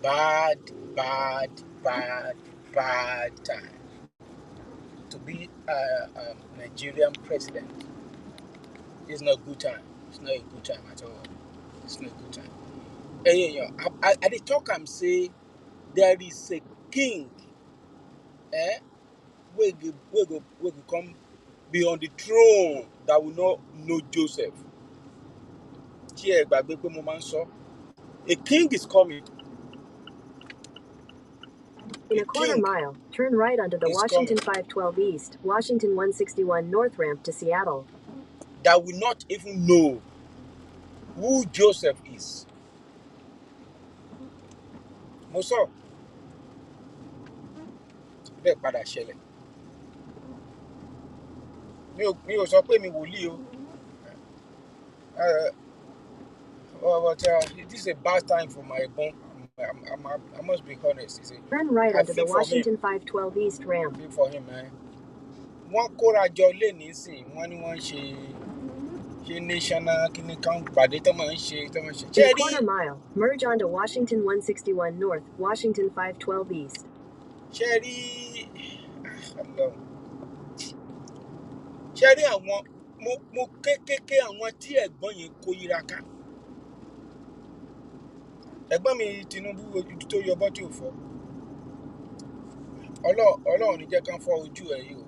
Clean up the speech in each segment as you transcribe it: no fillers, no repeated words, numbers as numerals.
bad time to be a Nigerian president. It's not a good time. It's not a good time at all. It's not a good time. At the talk, I'm saying there is a king, we go come be on the throne that will not know Joseph. A king is coming. In a quarter mile, turn right onto the Washington 512 East, Washington 161 North ramp to Seattle. That will not even know who Joseph is. Moso, bẹ́ẹ̀ padà ṣẹlẹ̀. Mi ò sọ pé mi wòlíì o. But this is a bad time for my EGBON. I must be honest. Turn right onto the Washington 512 East ramp. For him, man. Wọ́n kóra jọ lé nísìn, wọ́n ní wọ́n ṣe national kini kan pàdé tó máa ń ṣe. In a quarter mile, merge onto Washington 161 North, Washington 512 East. Ṣé àwọn mo kékeré àwọn tí ẹ̀gbọ́n yẹn kó yíra ká. Ẹ̀gbọ́n mi Tinubu ojú tó yọbọ́ tí ò fọ́. Ọlọ́run ní jẹ́ kán fọ́ ojú ẹ̀ yìí o.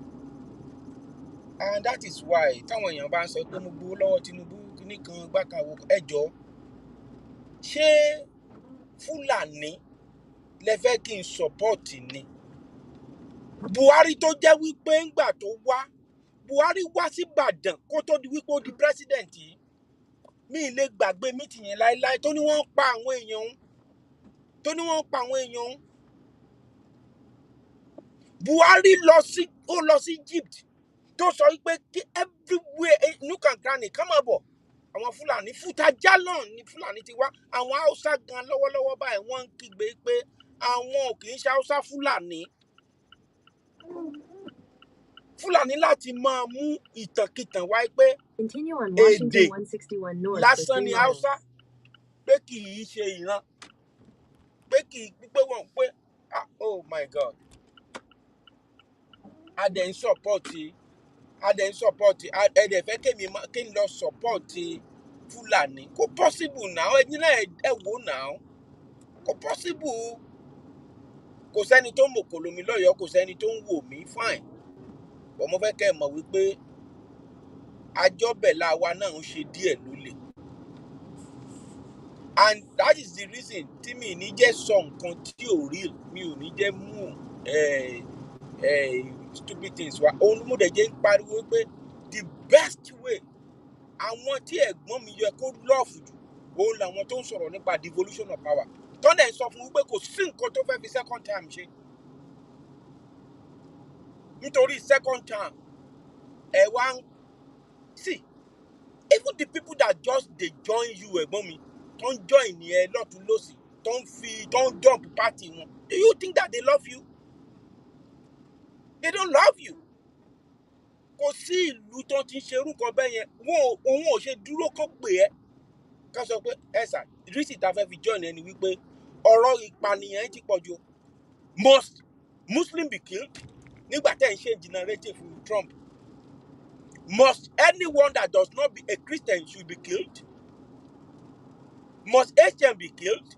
And that is why táwọn èèyàn bá ń sọ pé mo gbowó lọ́wọ́ Tinubu nìkan gbàkàwọ́ ẹjọ́ ṣé Fúlàní lẹ fẹ́ kí n support ni? Buhari tó jẹ́ wípé ńgbà tó wá Buhari wá sí Ìbàdàn kó tó di wípé ó di president yìí mi lè gbàgbé meeting yẹn láéláé tó ní wọ́n pa àwọn èèyàn Buhari lọ sí Egypt tó sọ wípé kí everywhere nook and cranny ká máa bọ̀ àwọn Fúlàní Futajalon ní Fúlàní ti wá àwọn Haúsá gan lọ́wọ́lọ́wọ́ báyìí wọ́n ń kígbe pé àwọn ò kì í ṣe Haúsá Fúlàní láti máa mú ìtànkìtàn wáyé pé èdè lásán ni Haúsá pé kì í ṣe ìran pé kì í pé wọ́n pé oh my God a dẹ̀ ń support ẹ̀dẹ̀ fẹ́ kí n lọ support Fúlàní kò possible now ẹ̀yin náà ẹ wò now kò possible kò sẹ́ni tó ń mọ̀kò lómi lọ́yọ̀ọ́ kò sẹ́ni tó ń wò mí fine but mo fẹ́ kẹ́ ẹ mọ̀ wípé àjọbẹ̀là wa náà ń ṣe díẹ̀ lólè and that is the reason tí mi ní jẹ́ sọ nǹkan tí ò real mi ò ní jẹ́ mú stupid things wa òun mú dẹ̀ jẹ́ ń pariwo pé the best way àwọn tí ẹ̀gbọ́n mi yẹ kó lọ́ọ̀fù jù òun làwọn tó ń sọ̀rọ̀ nípa devolution of power tọ́lẹ̀ ń sọ fún wípé kò sí nǹkan tó fẹ́ fi second time ṣe nítorí second time ẹ wá ń see even the people that just dey join you ẹ̀gbọ́n mi tó ń join ní ẹ lọ́tún lọ́sì tó ń jump party wọn do you think that they love you? They don't love you. Kò sí ìlú tó ti ń ṣe irúkọ bẹ́ẹ̀ yẹn òun ò ṣe dúró kó pè ẹ́ ká sọ pé ẹ̀sà ìrísí ta fẹ́ fi join ẹni wípé ọ̀rọ̀ ìpànìyàn ti pọ̀ jù must Muslim be killed nígbà tẹ́ ń change narrative fún Trump must anyone that does not be a Christian should be killed must Asian be killed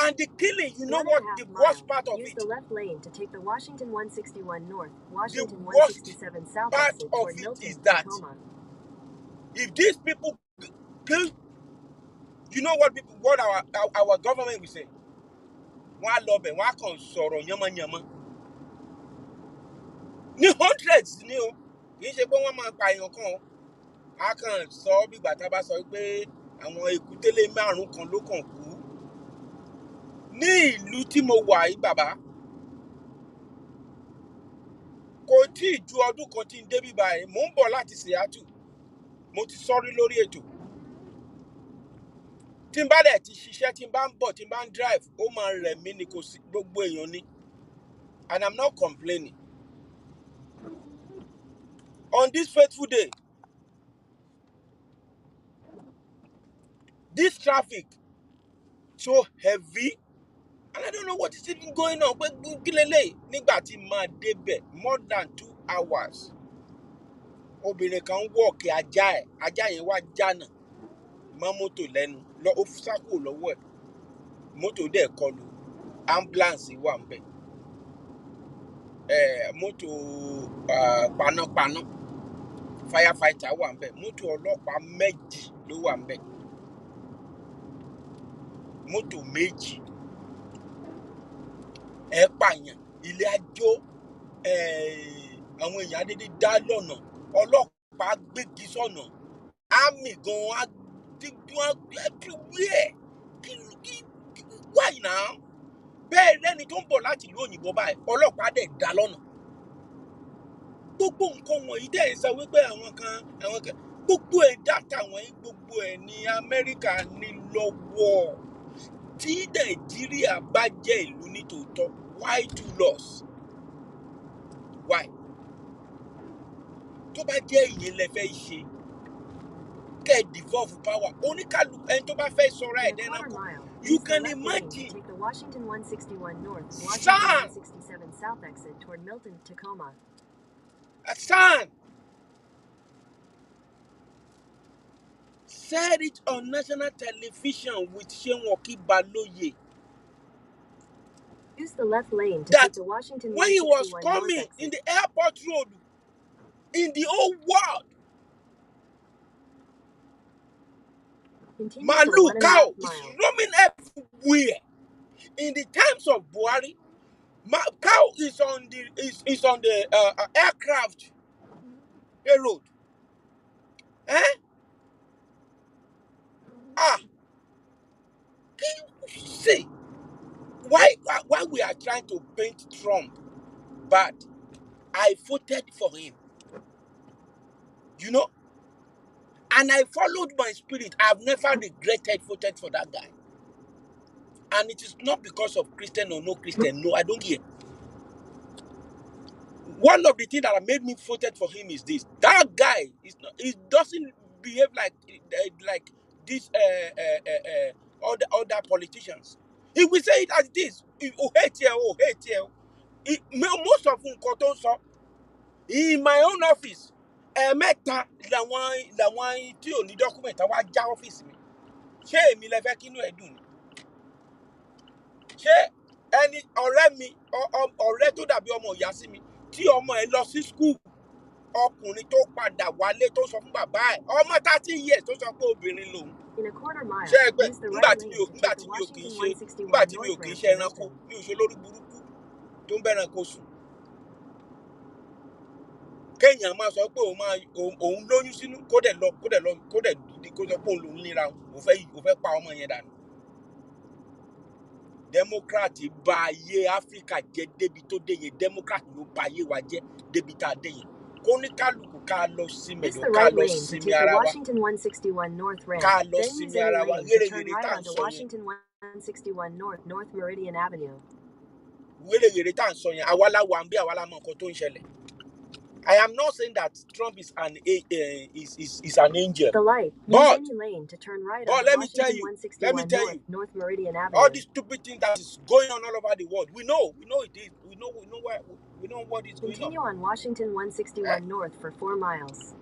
and the killing you know what the worst part of use it the left lane to take the Washington 161 North Washington 167 South exit toward Milton, is that Tacoma. If these people kill you know what our government will say wọ́n á lọ bẹ̀ wọ́n á kàn sọ̀rọ̀ yánmọ́yánmọ́ ní hundreds ni o kì í ṣe pé wọ́n máa pa èèyàn kan á kàn sọ bígbà tá a bá sọ pé àwọn èkútélé 5 kan ló kàn kú ní ìlú tí mo wà yìí bàbá kò tí ì ju ọdún kan tí ń débí báyìí mò ń bọ̀ láti Seattle mo ti sọrí lórí ètò tí n bá dẹ̀ ti ṣiṣẹ́ tí n bá ń bọ̀ tí n bá ń drive ó máa rẹ̀ mí ni kò sí gbogbo èèyàn ni and I'm not complaining on this faithful day this traffic so heavy I don't know what is even going on. But kílélẹ̀ nígbà tí máa débẹ̀ more than 2 hours. Obìnrin kan walk ajá yẹn wá jánà mọ́ mọ́tò lẹ́nu lọ ó sá kúrò lọ́wọ́ ẹ̀. Mọ́tò dẹ̀ kọlù ambulance wà ńbẹ̀. Mọ́tò panápaná firefighter wà ńbẹ̀. Mọ́tò ọlọ́pàá méjì ló wà ńbẹ̀. Mọ́tò méjì. Ẹ pààyàn ilé ajó àwọn èèyàn dédé dá lọ́nà ọlọ́pàá gbégi sọ́nà army gan wá everywhere why now bẹ́ẹ̀ lẹ́ni tó ń bọ̀ láti ìlú òyìnbó báyìí ọlọ́pàá dẹ̀ dá lọ́nà gbogbo nǹkan wọ̀nyí dẹ̀ ń sọ wípé àwọn kan gbogbo ẹ̀ dátà wọ̀nyí gbogbo ẹ̀ ní Amẹ́ríkà ní lọ́wọ́ tí Nàìjíríà bá jẹ́ ìlú nítòótọ́ why do loss why tó bá jẹ́ ìyẹn lẹ fẹ́ ṣe kẹ́ devolve power oníkálukú ẹni tó bá fẹ́ sọ̀rọ̀ ẹ̀ dẹ́nà kọ́ you can imagine. Take the Washington 161 North, Washington 167 South exit toward Milton, Tacoma. Son said it on national television with Shenwoki Baloye. Use the left lane to That take the Washington when he was 161 coming North exit. in the airport road in the whole world, Continue for Malu 1.5 cow is miles. roaming everywhere. In the times of Buhari, cow is on the aircraft road. See why we are trying to paint Trump bad. I voted for him, you know, and I followed my spirit. I've never regretted voting for that guy. And it is not because of Christian or no Christian. No, I don't care. One of the things that made me voted for him is this: that guy he doesn't behave like these other politicians. He will say it as this: hate here. Most of them in my own office. Mẹ́ta làwọn tí ò ní document wá já ọ́fíìsì mi. Ṣé èmi lẹ fẹ́ kínú ẹ̀ dùn? Ṣé ẹni ọ̀rẹ́ mi ọ̀rẹ́ tó dàbí ọmọ ìyá sí mi tí ọmọ ẹ̀ lọ sí school ọkùnrin tó padà wálé tó sọ fún bàbá ẹ̀ ọmọ 30 years tó sọ pé obìnrin lòun. In a quarter mile, Ṣé ẹ pé use the nígbà right tí lane mi ò to kì take the í Washington ṣe 161 nígbà tí mi ò North kì í ramp ṣe to ẹranko Milton. mi ò ṣe lórí burúkú tó ń bẹ̀rẹ̀ sùn. Kéèyàn máa sọ pé òun lóyún sínú kó dẹ̀ sọ pé òun lòún níra òun fẹ́ pa ọmọ yẹn dànù. Democrat bà ayé Áfíríkà jẹ́ débi tó dé yẹn. Democrat ló bà ayé wa jẹ́ débi tá a dé yẹn. Kó ní kálukú ká lọ sinmi Use the ká right lọ lane to sinmi take the ara wa. Washington 161 North ramp. Ká lọ Then use sinmi any ara wa. lane to turn Wéré right tá à ń onto sọ yẹn. Washington 161 North, North Meridian Avenue. Wéré tá à ń sọ yẹn. Àwa la wà ń bí àwa la mọ nǹkan tó ń ṣẹlẹ̀. I am not saying that Trump is an angel. The light. Use But any lane to turn right But onto let me tell Washington you, 161 North, North Meridian Avenue. all these stupid things that is going on all over the world, we know it is. We know what is going on. Continue on Washington 161 North for 4 miles.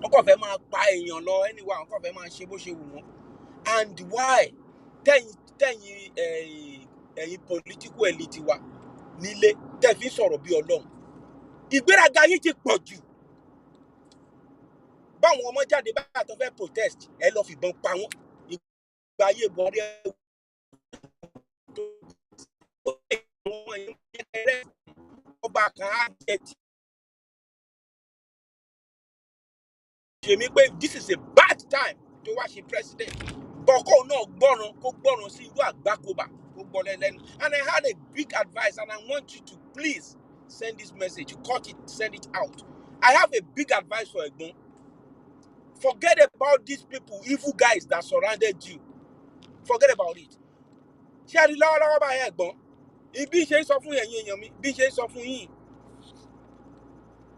Wọ́n kàn fẹ́ máa pa èèyàn lọ anyway, wọ́n kàn fẹ́ máa ṣe bó ṣe wù wọ́n. And why? Tẹ̀yin political elite wa nílé tẹ́ fi sọ̀rọ̀ bí Ọlọ́run. Ìgbéraga yìí ti pọ̀ jù. Báwọn ọmọ jáde báyà tó fẹ́ protest, ẹ lọ fìbọn pa wọ́n. Ìgbà ayé Buhari ọba kan á jẹ tí. Ṣèmi pé this is a bad time to wá ṣe president. Bọ̀kọ́ náà gbọ́ràn sí irú àgbákòbá kó gbọ́ lẹ́nu. And I had a big advice and I want you to please send this message, cut it, send it out. I have a big advice for EGBON. Forget about these people, evil guys that surrounded you. Forget about it. Ṣé a rí lọ́wọ́lọ́wọ́ báyìí EGBON? Ibi ṣe sọ fún ẹ̀yin èèyàn mi, bí ṣe sọ fún yín.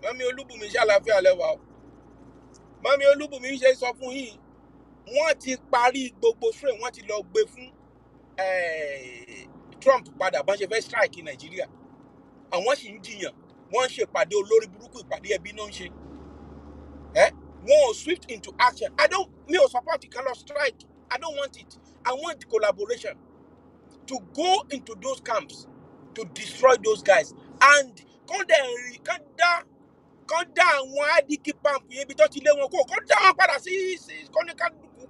Mami Olúbùnmi ṣàlàáfíà lẹ́wà o. Mami Olúbùnmi ṣe sọ fún yín. Wọ́n ti parí gbogbo straight, wọ́n ti lọ gbé fún Trump padà bá ṣe fẹ́ strike in Nigeria. Àwọn sì ń jiyàn. Wọ́n ń ṣèpàdé olórí burúkú ìpàdé ẹbí náà ń ṣe. Wọ́n swift into action. Me ò support the kind of strike. I don't want it. I want collaboration to go into those camps to destroy those guys. And kọ́ńdà àwọn IDK camp yẹn ibi tó ti lé wọn kó dá wọn padà sí kọ́ńdà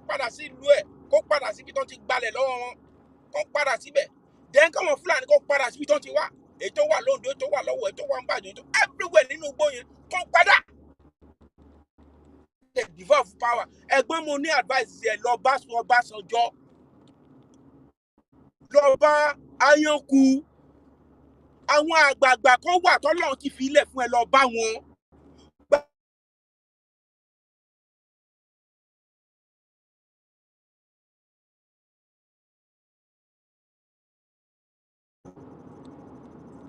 padà sí ìlú ẹ̀ kó padà sí ibi tó ti gbalẹ̀ lọ́wọ́ wọn kó padà síbẹ̀. Then káwọn Fúlàní kó padà sí ibi tó ti wá. Ètò wà lóńdó, ètò wà lọ́wọ́, ètò wà ń bàjẹ́, ètò everywhere nínú igbó yẹn kó padà. The devolve power. Ẹ̀gbọ́n mo ní advice ẹ lọ bá Ọbásanjọ́. Lọ bá Ayọ̀kú. Àwọn àgbààgbà kan wà tọ́lọ́run ti fi ilẹ̀ fún ẹ lọ bá wọn.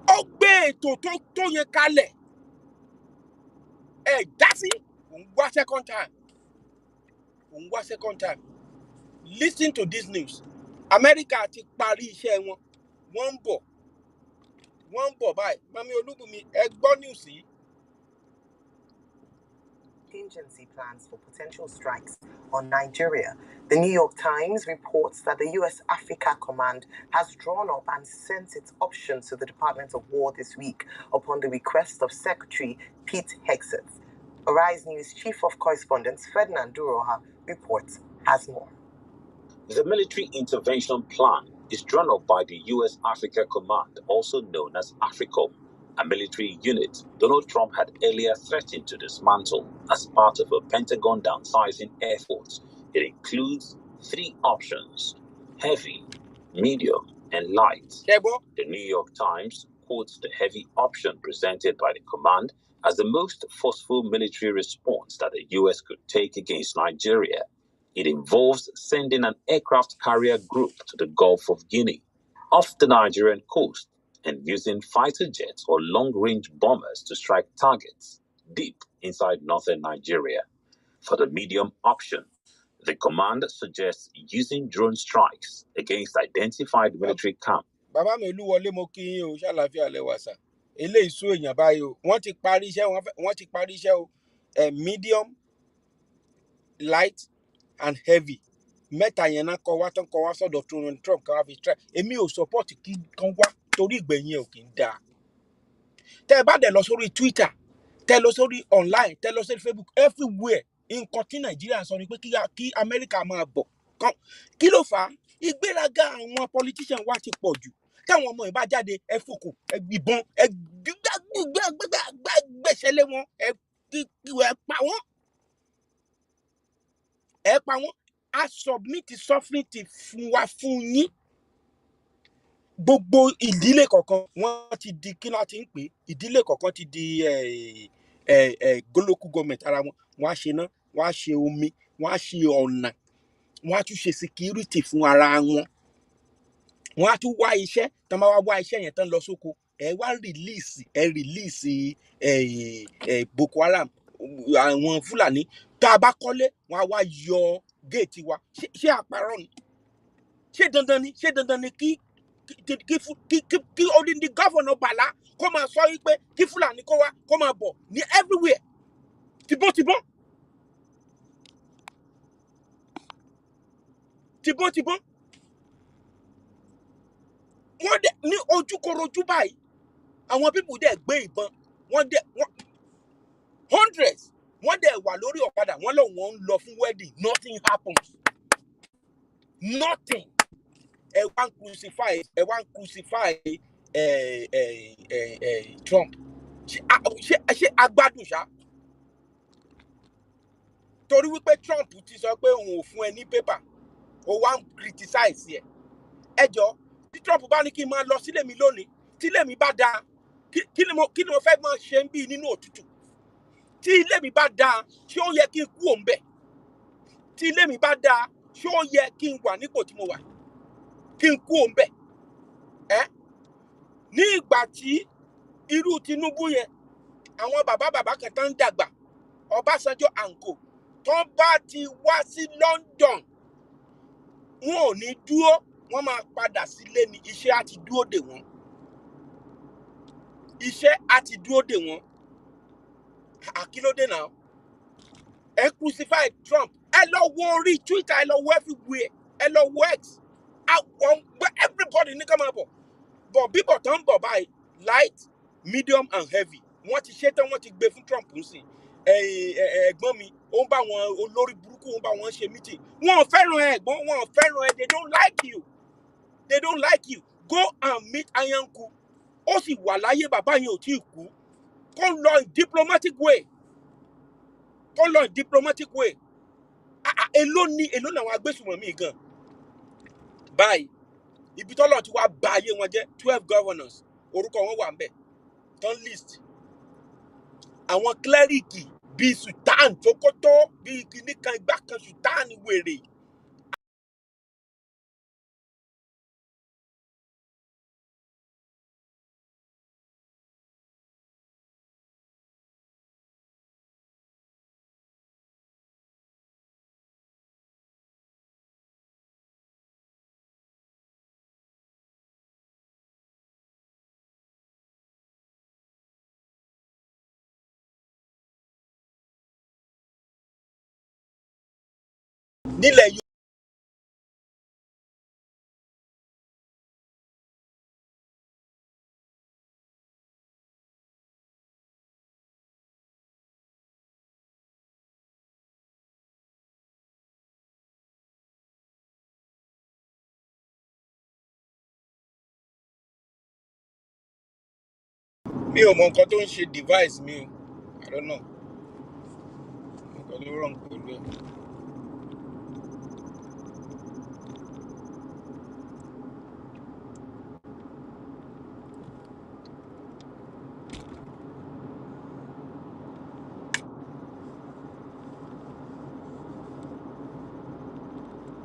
Ó gbé ètò tó yẹn kalẹ̀. Ẹ dá sí. Òun wá second time. Listen to this news. America ti parí iṣẹ́ wọn. Wọ́n ń bọ̀ báyìí. Mami Olúbùnmi, ẹ gbọ́ news yìí. Contingency plans for potential strikes on Nigeria. The New York Times reports that the U.S. Africa Command has drawn up and sent its options to the Department of War this week upon the request of Secretary Pete Hegseth. Arise News Chief of Correspondence Ferdinand Duroha reports has more. The military intervention plan is drawn up by the U.S. Africa Command, also known as AFRICOM, a military unit Donald Trump had earlier threatened to dismantle as part of a Pentagon downsizing effort. It includes 3 options: heavy, medium, and light. The New York Times quotes the heavy option presented by the command as the most forceful military response that the U.S. could take against Nigeria. It involves sending an aircraft carrier group to the Gulf of Guinea, off the Nigerian coast, and using fighter jets or long-range bombers to strike targets deep inside northern Nigeria. For the medium option, the command suggests using drone strikes against identified military camps. Bàbá mi Olúwọlé mo kí yín o, ṣàlàáfíà lẹ wà sà. Eléyìí sú èèyàn báyìí o. Wọ́n ti parí iṣẹ́ o. Medium, light, and heavy. Mẹ́ta yẹn náà kọ wá sọ́dọ̀ Trump kan wá fi try. Èmi ò support kí kan wá torí ìgbẹ̀yìn ò kì í dáa. Tẹ́ ẹ bá dẹ̀ lọ sórí Twitter, tẹ́ lọ sórí online, tẹ́ lọ sórí Facebook, everywhere. Nǹkan tí Nàìjíríà sọ ni pé kí Amẹ́ríkà máa bọ̀. Kí ló fà á? Ìgbéraga àwọn politician wa ti pọ̀ jù. Táwọn ọmọ ìbá jáde ẹ fòkò, ẹ gbìbọn, ẹ gbẹ̀ṣẹ̀ lé wọn, ẹ pa wọ́n. Ẹ pa wọ́n. A submit sovereignty fún yín. Gbogbo ìdílé kọ̀ọ̀kan wọ́n ti di kí láti ń pè. Ìdílé kọ̀ọ̀kan ti di local government ara wọn. Wọ́n á ṣe iná, wọ́n á ṣe omi, wọ́n á ṣe ọ̀nà, wọ́n á tún ṣe security fún ara wọn. Wọ́n á tún wá iṣẹ́, tán bá wá iṣẹ́ yẹn tán lọ sóko. Ẹ wá release Boko Haram, àwọn Fúlàní. Tá a bá kọ́lé, wọ́n á wá yọ gate wa. Ṣé àparọ́ ni? Ṣé dandan ni kí odindi governor Bala kó máa sọ wípé kí Fúlàní kó wá kó máa bọ̀ ní everywhere. Tibọ́n. Wọ́n dẹ̀ ní ojúkorojú báyìí. Àwọn people dẹ̀ gbé ìbọn. Hundreds. Wọ́n dẹ̀ wà lórí ọ̀kadà. Wọ́n ń lọ fún wedding. Nothing happens. Nothing. Ẹ wá ń crucify Trump. Ṣé agbádùn ṣá? Torí wípé Trump ti sọ pé òun ò fún ẹ ní paper. Ó wá ń criticize ẹ. Ẹ jọ̀ọ́, tí Trump bá ní kí n máa lọ sílé mi lónìí, tí ilé mi bá dáa, kí ni mo fẹ́ máa ṣe ń bí nínú òtútù? Tí ilé mi bá dáa, ṣé ó yẹ kí n kú òǹbẹ̀? Tí ilé mi bá dáa, ṣé ó yẹ kí n wà nípò tí mo wà? Kí n kú òǹbẹ̀? Ní ìgbà tí irú Tinubu yẹn, àwọn bàbá kan tán dàgbà, Ọbásanjọ́ àǹkò, tán bá ti wá sí London, wọn ò ní dúró wọ́n máa padà sílé ni iṣẹ́ á ti dúró dè wọ́n. Iṣẹ́ á ti dúró dè wọ́n. Àkílódé now. Ẹ crucify Trump. Ẹ lọ wo orí Twitter, ẹ lọ wo everywhere. Ẹ lọ wo X. Everybody ní ká máa bọ̀. But bíbọ̀ tó ń bọ̀ báyìí, light, medium and heavy. Wọ́n ti ṣe tán, wọ́n ti gbé fún Trump ń sìn. Ẹ̀gbọ́n mi, ó ń bá wọn olórí burúkú, ó ń bá wọn ṣe meeting. Wọ́n ò fẹ́ràn ẹ̀gbọ́n, wọ́n ò fẹ́ràn ẹ. They don't like you. They don't like you. Go and meet Ayanku. Ó sì wà láyé bàbá yẹn ò tí ì kú. Kó lọ in diplomatic way. Kó lọ in diplomatic way. Èló làwọn agbésùnmọ̀mí gan. Báyìí, ibi tọ́lọ̀ ti wá bà ayé wọn jẹ́ 12 governors. Orúkọ wọn wà ńbẹ̀. Tán list. Àwọn cleric bíi Sultan Sokoto, bíi kìnnìkan ìgbà kan Sultan wèrè. Nílẹ̀ mi ò mọ nǹkan tó ń ṣe device mi o. I don't know. Nǹkan tó wrong pẹ̀lú ẹ̀.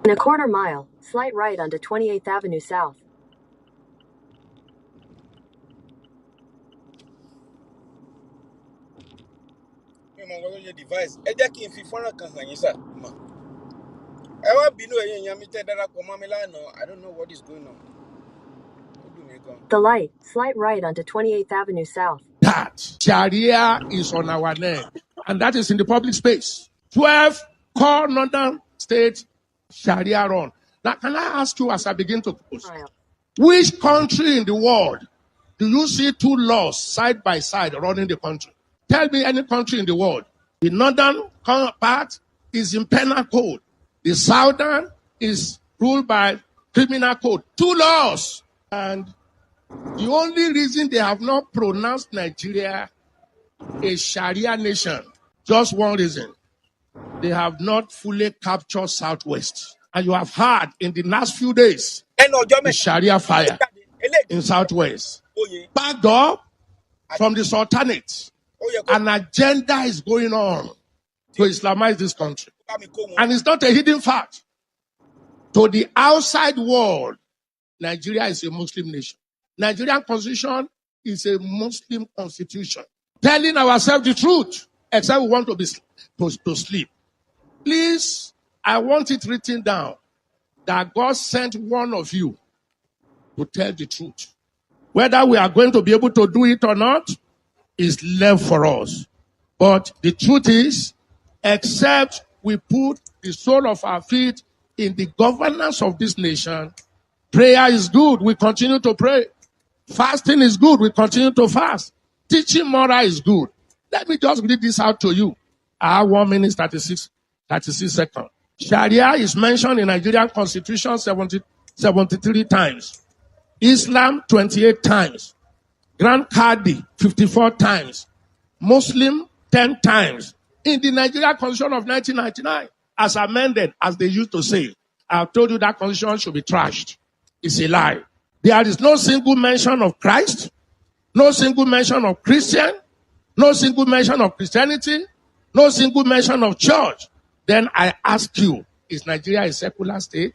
In a quarter mile, slight right onto 28th Avenue South. Mi ò mọ nǹkan tó ń ṣe device. Ẹ jẹ́ kí n fi fọ́nrán kan hàn yín sà. Ẹ wá bínú ẹ̀yin èèyàn mi tẹ́ darapọ̀ mọ́ mi lánàá. I don't know what is going on. Ó dùn mí gan. The light, slight right onto 28th Avenue South. That Sharia is on our neck, and that is in the public space. 12 core northern states Sharia run. Now, can I ask you as I begin to close, which country in the world do you see two laws side by side running the country? Tell me any country in the world. The northern part is in penal code. The southern is ruled by criminal code. Two laws. And the only reason they have not pronounced Nigeria a Sharia nation, just one reason. They have not fully captured Southwest. And you have heard in the last few days, the Sharia fire in Southwest. Backed up from the Sultanate. An agenda is going on to Islamize this country. And it's not a hidden fact. To the outside world, Nigeria is a Muslim nation. Nigerian constitution is a Muslim constitution. Telling ourselves the truth, except we want to sleep. Please, I want it written down that God sent one of you to tell the truth. Whether we are going to be able to do it or not is left for us. But the truth is, except we put the sole of our feet in the governance of this nation, prayer is good. We continue to pray. Fasting is good. We continue to fast. Teaching moral is good. Let me just read this out to you. I have 1 minute, 36 seconds. Sharia is mentioned in Nigerian Constitution 73 times. Islam 28 times. Grand Qadi 54 times. Muslim 10 times. In the Nigerian Constitution of 1999, as amended, as they used to say, I've told you that constitution should be trashed. It's a lie. There is no single mention of Christ, no single mention of Christian, no single mention of Christianity, no single mention of church. Then I ask you, is Nigeria a secular state?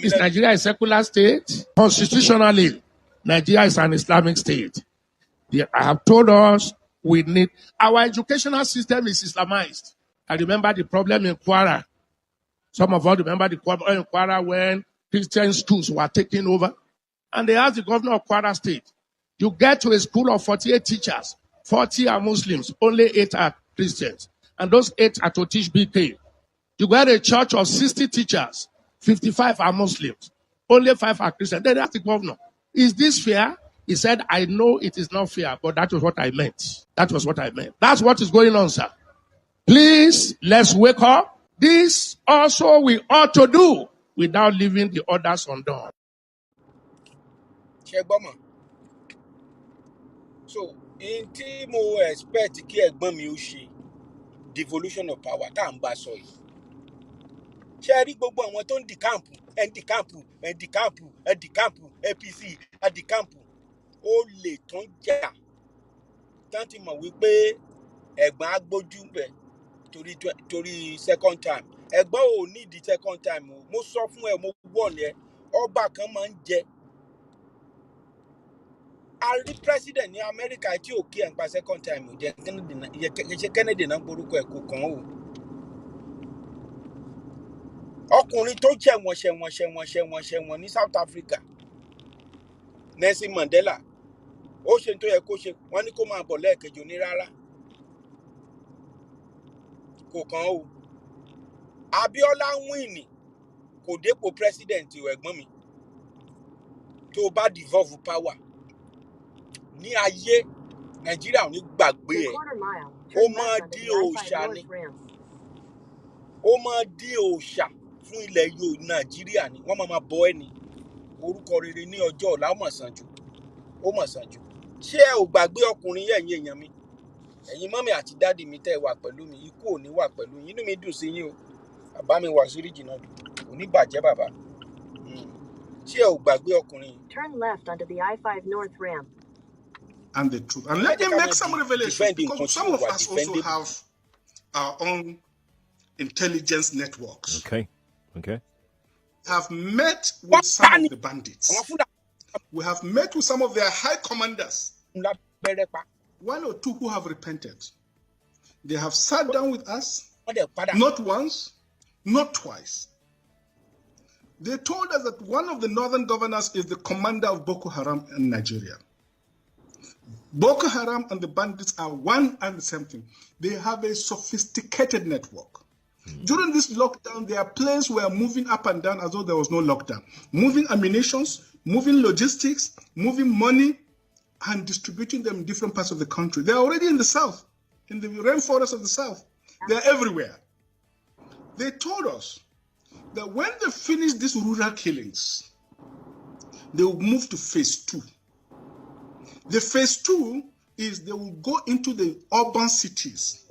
Is Nigeria a secular state? Constitutionally, Nigeria is an Islamic state. I have told us we need, our educational system is Islamized. I remember the problem in Kwara. Some of us remember the problem in Kwara when Christian schools were taken over. And they asked the governor of Kwara State, you get to a school of 48 teachers, 40 are Muslims, only 8 are Christians. And those 8 are to teach BK. You got a church of 60 teachers, 55 are Muslims, only 5 are Christians. Then they asked the governor, is this fair? He said, I know it is not fair, but that was what I meant. That was what I meant. That's what is going on, sir. Please, let's wake up. This also we ought to do without leaving the others undone. So, in Timo expect ki egbon mi o se devolution of power tá ń bá sọ yìí. Ṣé rí gbogbo àwọn tó ń di camp, APC, di camp, ó lè tán jà. Tán ti mọ̀ wípé ẹ̀gbọ́n á gbójú bẹ̀ torí second time. Ẹ̀gbọ́n ò ní di second time o. Mo sọ fún ẹ, mo wọ̀n ẹ, ọba kan máa ń jẹ. A rí president ní America tí ò kí ẹ̀ ń pa second time ò jẹ́ Kennedy náà gborúkọ ẹ̀ kò kàn ó. Ọkùnrin tó ṣẹ̀wọ̀n ní South Africa, Nelson Mandela, ó ṣe tó yẹ kó ṣe, wọ́n ní kó máa bọ̀ lẹ́ẹ̀kejì ní rárá. Kò kàn ó. Abiola win kò dépò president o ẹ̀gbọ́n mi. Tó bá devolve power ní ayé Nàìjíríà ò ní gbàgbé ẹ̀. Ó máa di òòṣà ni. Ó máa di òòṣà fún ilẹ̀ Nàìjíríà ni. Wọ́n máa bọ ẹ́ ni. Orúkọ rere ní ọjọ́ ọ̀la ó mọ̀ sàn jù. Ó mọ̀ sàn jù. Ṣé ẹ ò gbàgbé ọkùnrin yẹn èèyàn mi? Ẹ̀yin mọ́mì àti dádì mi tẹ́ wà pẹ̀lú mi, ikú ò ní wà pẹ̀lú yín. Inú mi dùn sí yín o. Bàbá mi wà sórí jìnnà. Kò ní bàjẹ́ bàbá. Ṣé ẹ ò gbàgbé ọkùnrin yìí? Turn left onto the I-5 North ramp. And the truth. And let me make some revelations, because some of us also have our own intelligence networks. Okay. Have met with some of the bandits. We have met with some of their high commanders. 1 or 2 who have repented. They have sat down with us, not once, not twice. They told us that one of the northern governors is the commander of Boko Haram in Nigeria. Boko Haram and the bandits are one and the same thing. They have a sophisticated network. During this lockdown, their planes were moving up and down as though there was no lockdown. Moving ammunitions, moving logistics, moving money, and distributing them in different parts of the country. They're already in the south, in the rainforest of the south. They're everywhere. They told us that when they finish these rural killings, they will move to phase 2. The phase 2 is they will go into the urban cities,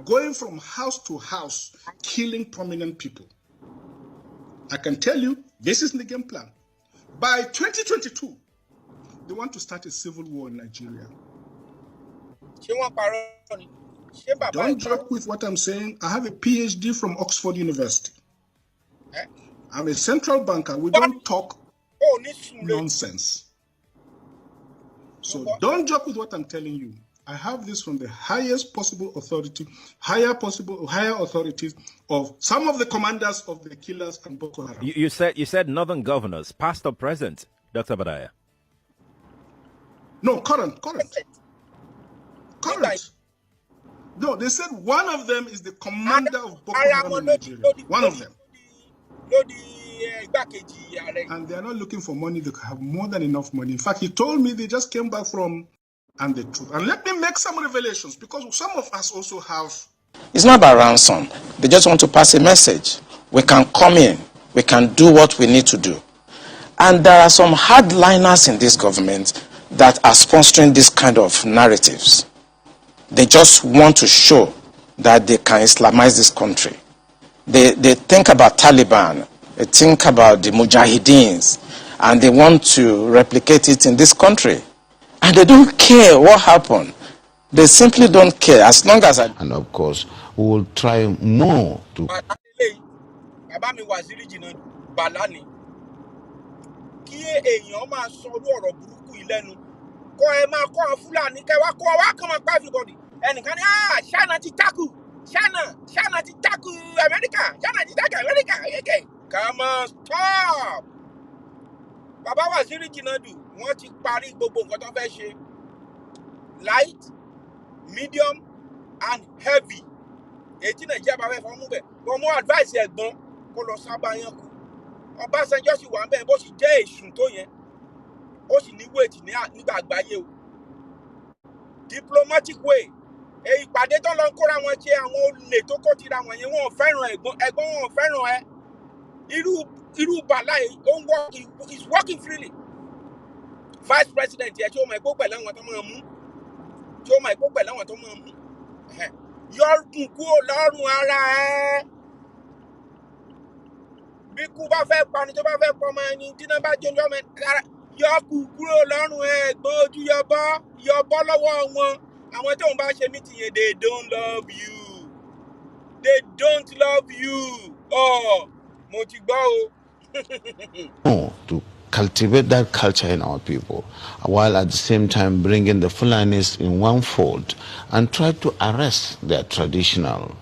going from house to house, killing prominent people. I can tell you, this is the game plan. By 2022, they want to start a civil war in Nigeria. Don't joke with what I'm saying. I have a PhD from Oxford University. I'm a central banker. We don't talk nonsense. So don't joke with what I'm telling you. I have this from the highest possible authority, higher authorities of some of the commanders of the killers and Boko Haram. You said northern governors, past or present, Dr. Badaya? No, current. No, they said one of them is the commander of Boko Haram in Nigeria. One of them. And they are not looking for money. They have more than enough money. In fact, he told me they just came back from and the truth. And let me make some revelations, because some of us also have. It's not about ransom. They just want to pass a message. We can come in. We can do what we need to do. And there are some hardliners in this government that are sponsoring this kind of narratives. They just want to show that they can Islamize this country. They think about Taliban. They think about the Mujahideens. And they want to replicate it in this country. And they don't care what happened. They simply don't care, as long as And of course, we will try more to. Come on, stop. Baba Waziri Kinadu, wọ́n ti parí gbogbo nǹkan tó fẹ́ ṣe. Light, medium, and heavy. Èyí Nàìjíríà bá fẹ́ fọ́ mú bẹ̀. Wọ́n mú advice ẹ̀gbọ́n kó lọ sábà yẹn kú. Ọbásanjọ́ sì wà ń bẹ̀ bó sì jẹ́ èṣù tó yẹn. Ó sì ní wéètì nígbà àgbáyé o. Diplomatic way. Ìpàdé tó lọ ń kóra wọn ṣe àwọn olè tó kó tira wọn yẹn, wọn ò fẹ́ràn ẹ̀gbọ́n wọn ò fẹ́ràn ẹ. Irú bàlá yìí is working freely. Vice president yẹ tí ó mọ ẹ̀kọ́ pẹ̀lú àwọn tó máa mú. Tí ó mọ ẹ̀kọ́ pẹ̀lú àwọn tó máa mú. Yọ̀ọ̀kùn kúrò lọ́rùn ara ẹ. Bí kú bá fẹ́ pani tó bá fẹ́ pọ̀ mọ́ ẹni tí náà bá jẹ́ ọmọ ẹ̀ yọ̀ọ̀kùn kúrò lọ́rùn ẹ ẹ̀gbọ́n ojú yọ̀bọ́ lọ́wọ́ wọn. Àwọn tó ń bá ṣe meeting yẹn, they don't love you. They don't love you. Oh, mo ti gbọ́ o. No, to cultivate that culture in our people, while at the same time bringing the Fulanis in one fold and try to arrest their traditional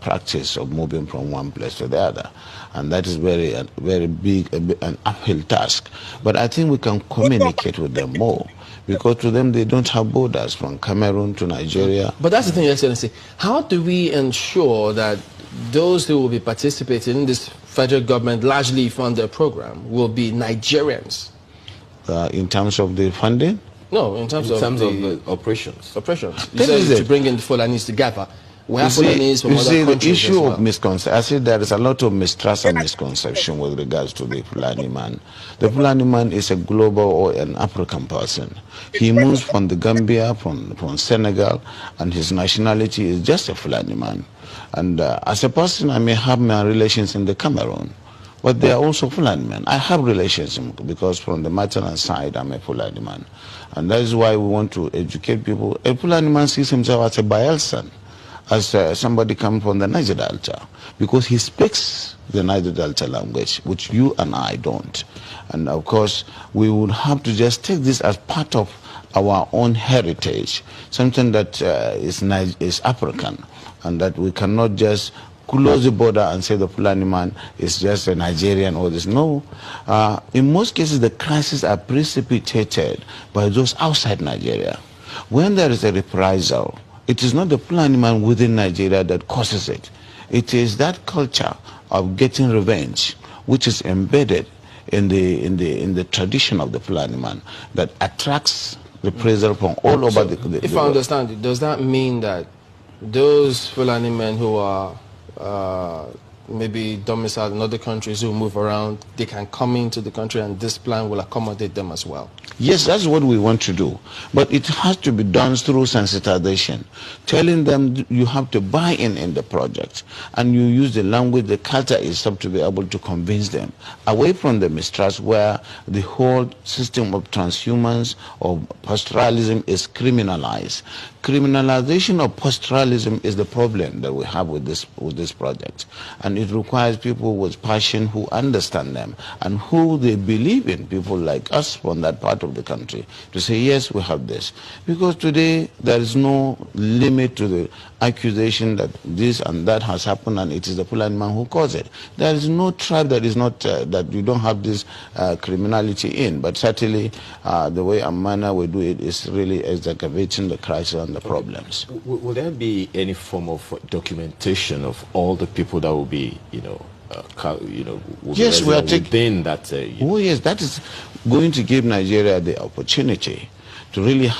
practice of moving from one place to the other. And that is very big, an uphill task. But I think we can communicate with them more, because to them they don't have borders from Cameroon to Nigeria. But that's the thing, Excellency. How do we ensure that those who will be participating in this federal government largely funded program will be Nigerians? In terms of the funding? No, in terms of the operations. Operations. You said to bring in the Fulanis together. We have Fulanis from other countries. The issue of misconception, I said there is a lot of mistrust and misconception with regards to the Fulani man. The Fulani man is a global or an African person. He moves from the Gambia, from Senegal, and his nationality is just a Fulani man. And as a person, I may have my relations in the Cameroon, but they are also Fulani men. I have relations because from the maternal side, I'm a Fulani man. And that is why we want to educate people. A Fulani man sees himself as a Bayelsan, as somebody coming from the Niger Delta, because he speaks the Niger Delta language, which you and I don't. And of course, we would have to just take this as part of our own heritage, something that is African, and that we cannot just close the border and say the Fulani man is just a Nigerian or this. No. In most cases, the crises are precipitated by those outside Nigeria. When there is a reprisal, it is not the Fulani man within Nigeria that causes it. It is that culture of getting revenge, which is embedded in the tradition of the Fulani man, that attracts reprisal from all over the world. If I understand, does that mean that those Fulani men who are maybe domiciled in other countries, who move around, they can come into the country and this plan will accommodate them as well? Yes, that's what we want to do. But it has to be done through sensitization, telling them you have to buy in the project, and you use the language, the culture itself to be able to convince them, away from the mistrust where the whole system of transhumance or pastoralism is criminalized. Criminalization of pastoralism is the problem that we have with this project, and it requires people with passion who understand them and who they believe in, people like us from that part of the country, to say yes, we have this. Because today there is no limit to the accusation that this and that has happened and it is the Fulani man who caused it. There is no tribe that is not that you don't have this criminality in, but certainly the way and manner we do it is really exacerbating the crisis and the problems. Will there be any form of documentation of all the people that will be, yes, we are within that? Oh yes, that is going to give Nigeria the opportunity to really.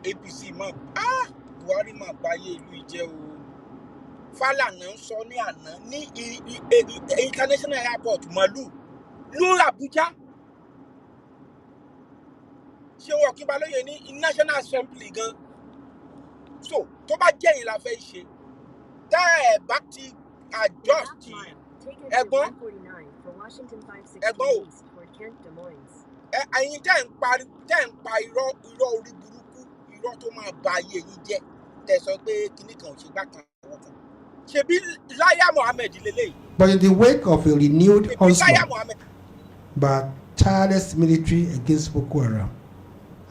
APC Buhari báyé ìlú ìjẹ́ o. Fálànà ń sọ ní àná ní international airport Màlúù lórí Àbújá. Ṣé wọ́n kí Balóye ní National Assembly gan? So tó bá jẹ́ yìí la fẹ́ ṣe, tá ẹ̀ bá ti adjust ẹ̀gbọ́n o. Ẹ̀yin tẹ́ ń pa irọ́ orí burúkú, irọ́ tó máa ba ayé yín jẹ́, tẹ́ sọ pé kíní kan ò ṣe gbá kan àwọn kan. Ṣebí Láyà Mohammed lélẹ́yìí. But in the wake of a renewed onslaught by tireless military against Boko Haram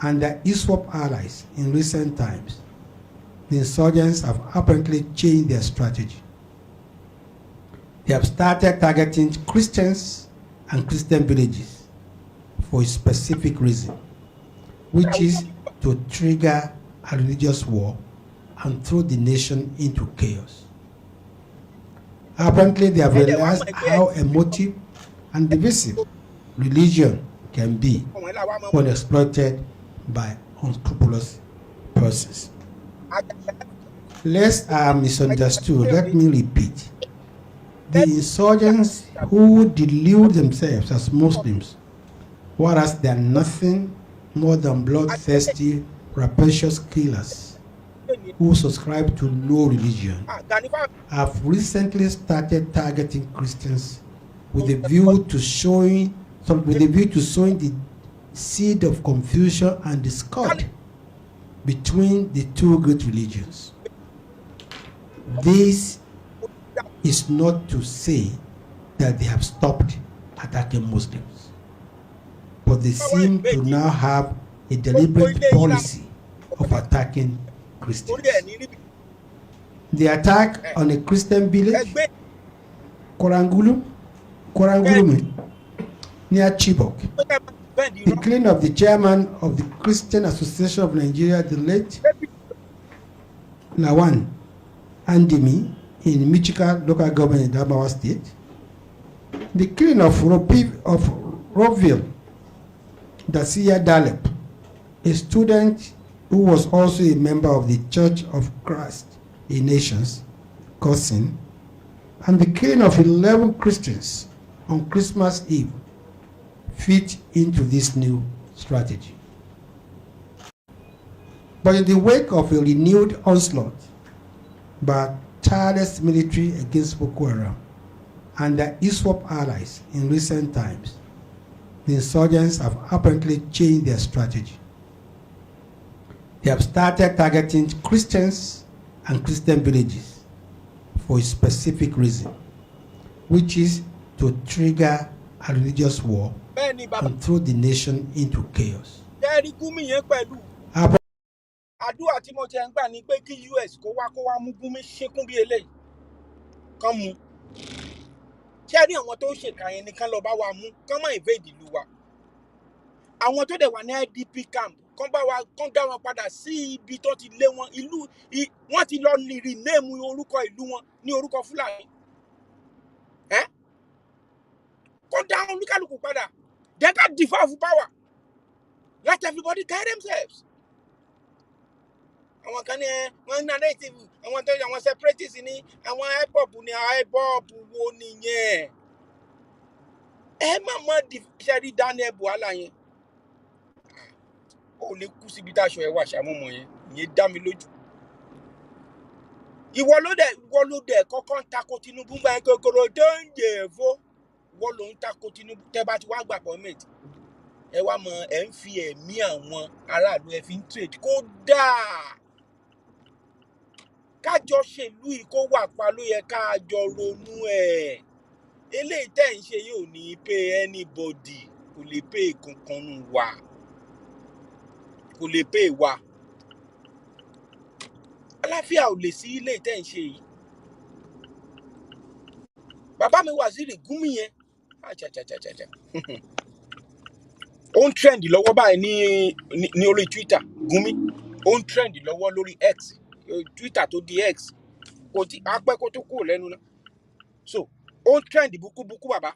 and their ISWAP allies in recent times, the insurgents have apparently changed their strategy. They have started targeting Christians and Christian villages for a specific reason, which is to trigger a religious war and throw the nation into chaos. Apparently, they have realized how emotive and divisive religion can be when exploited by unscrupulous persons. Lest I am misunderstood, let me repeat. The insurgents who delude themselves as Muslims, whereas they are nothing more than bloodthirsty, rapacious killers who subscribe to no religion, have recently started targeting Christians with a view to sowing the seed of confusion and discord between the two great religions. This is not to say that they have stopped attacking Muslims, but they seem to now have a deliberate policy of attacking Christians. The attack on a Christian village, Korangulu, near Chibok, the killing of the chairman of the Christian Association of Nigeria, the late Lawan Andimi, in Michigan local government in Adamawa State, the killing of Roville Dacia Dalep, a student who was also a member of the Church of Christ in Nations, cousin, and the killing of 11 Christians on Christmas Eve fit into this new strategy. But in the wake of a renewed onslaught by tireless military against Boko Haram and their ISWAP allies in recent times, the insurgents have apparently changed their strategy. They have started targeting Christians and Christian villages for a specific reason, which is to trigger a religious war and throw the nation into chaos. Àdúrà tí mo jẹ́ ń gbà ní pé kí US kó wá mú Gumi ṣekún bí eléyìí kan mú. Ṣé rí àwọn tó ń ṣèkà yẹn nìkan lọ bá wa mú kán má invade ìlú wa. Àwọn tó dẹ̀ wà ní IDP camp kán dá wọn padà sí ibi tó ti lé wọn ìlú wọ́n ti lọ rename orúkọ ìlú wọn ní orúkọ Fúlàní. Kán dá olúkálùkù padà. They got devolve power. Let everybody guide themselves. Àwọn kan ní wọn narrative àwọn separatists ní àwọn IPOB ní IPOB wo nìyẹn. Má di ṣẹ́rí Daniel Buhala yẹn. Ó lè kú síbi táṣọ ẹ̀ wà ṣàmúmọ̀ yẹn. Ìyẹn dá mi lójú. Ìwọ ló dẹ̀ kọ́kọ́ ń tako Tinubu gba kòkòrò tó ń jẹ̀fọ́. Ìwọ ló ń tako Tinubu tẹ́ bá ti wá gbà appointment. Ẹ wá mọ ẹ ń fi ẹ̀mí àwọn aráàlú ẹ fi ń trade kó dáa. Kájọ ṣèlú yìí kó wà pa ló yẹ kájọ ronú ẹ̀. Eléyìí tẹ́ ń ṣe yóò ní pay anybody, kò lè pay kankan nù wá. Kò lè pay wá. Àlàáfíà ò lè sí ilé tẹ́ ń ṣe yìí. Bàbá mi Waziri Gumi yẹn. Ó ń trend lọ́wọ́ báyìí ní orí Twitter, Gumi. Ó ń trend lọ́wọ́ lórí X. Twitter tó di X. Kò tí apẹ́ kó tó kúrò lẹ́nu náà. So, ó ń trend búkúbúkú bàbá.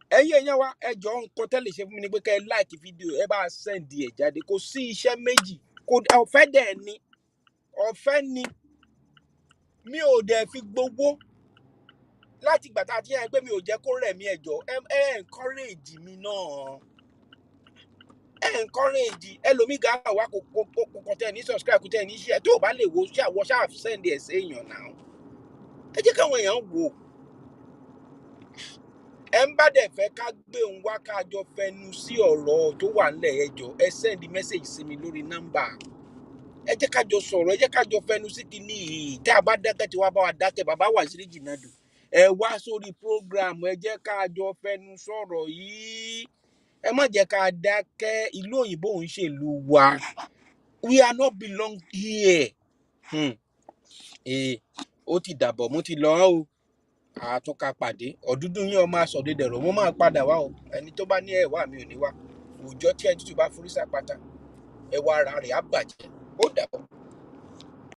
Ẹ̀yin èèyàn wa ẹ jọ̀ọ́ nǹkan tẹ́ lè ṣe fún mi ni pé kẹ́ like fídíò ẹ bá send ẹ̀ jáde. Kò sí iṣẹ́ méjì. Ọ̀fẹ́ dẹ̀ ni. Ọ̀fẹ́ ni. Mi ò dẹ̀ fi gbowó. Láti ìgbà tá a ti yàn pé mi ò jẹ́ kó rẹ̀ mí ẹjọ́ ẹ encourage mi náà. Ẹ encourage ẹlòmíì gà wá kò tẹ́ ní subscribe kò tẹ́ ní share tó bá lè wo ṣàwọ́ ṣáà send ẹ̀ sí èèyàn náà. Ẹ jẹ́ káwọn èèyàn wò. Ẹ ń bá dẹ̀ fẹ́ ká gbé òun wá ká jọ fẹnu sí ọ̀rọ̀ tó wà nílẹ̀ ẹjọ́ ẹ send message sí mi lórí nọ́mbà. Ẹ jẹ́ ká jọ sọ̀rọ̀ ẹ jẹ́ ká jọ fẹnu sí kinní yìí tá a bá dákẹ́ tí wàá bá wa dákẹ́ bàbá Waziri Jinadu. Ẹ wá sórí program ẹ jẹ́ ká jọ fẹnu sọ̀rọ̀ yìí. Ẹ má jẹ́ ká dákẹ́ ìlú òyìnbó ń ṣèlú wa. We are not belong here. Ó ti dàbọ̀ mo ti lọ o. Àtúnkà pàdé ọdúndún yín ọmọ asọ̀dẹ̀dẹ̀rọ̀ mo máa padà wá o. Ẹni tó bá ní ẹ̀wà mi ò ní wá. Òòjọ́ tí ẹni tútù bá forí sàpáta ẹwà ara rẹ̀ á bàjẹ́. Ó dàbọ̀.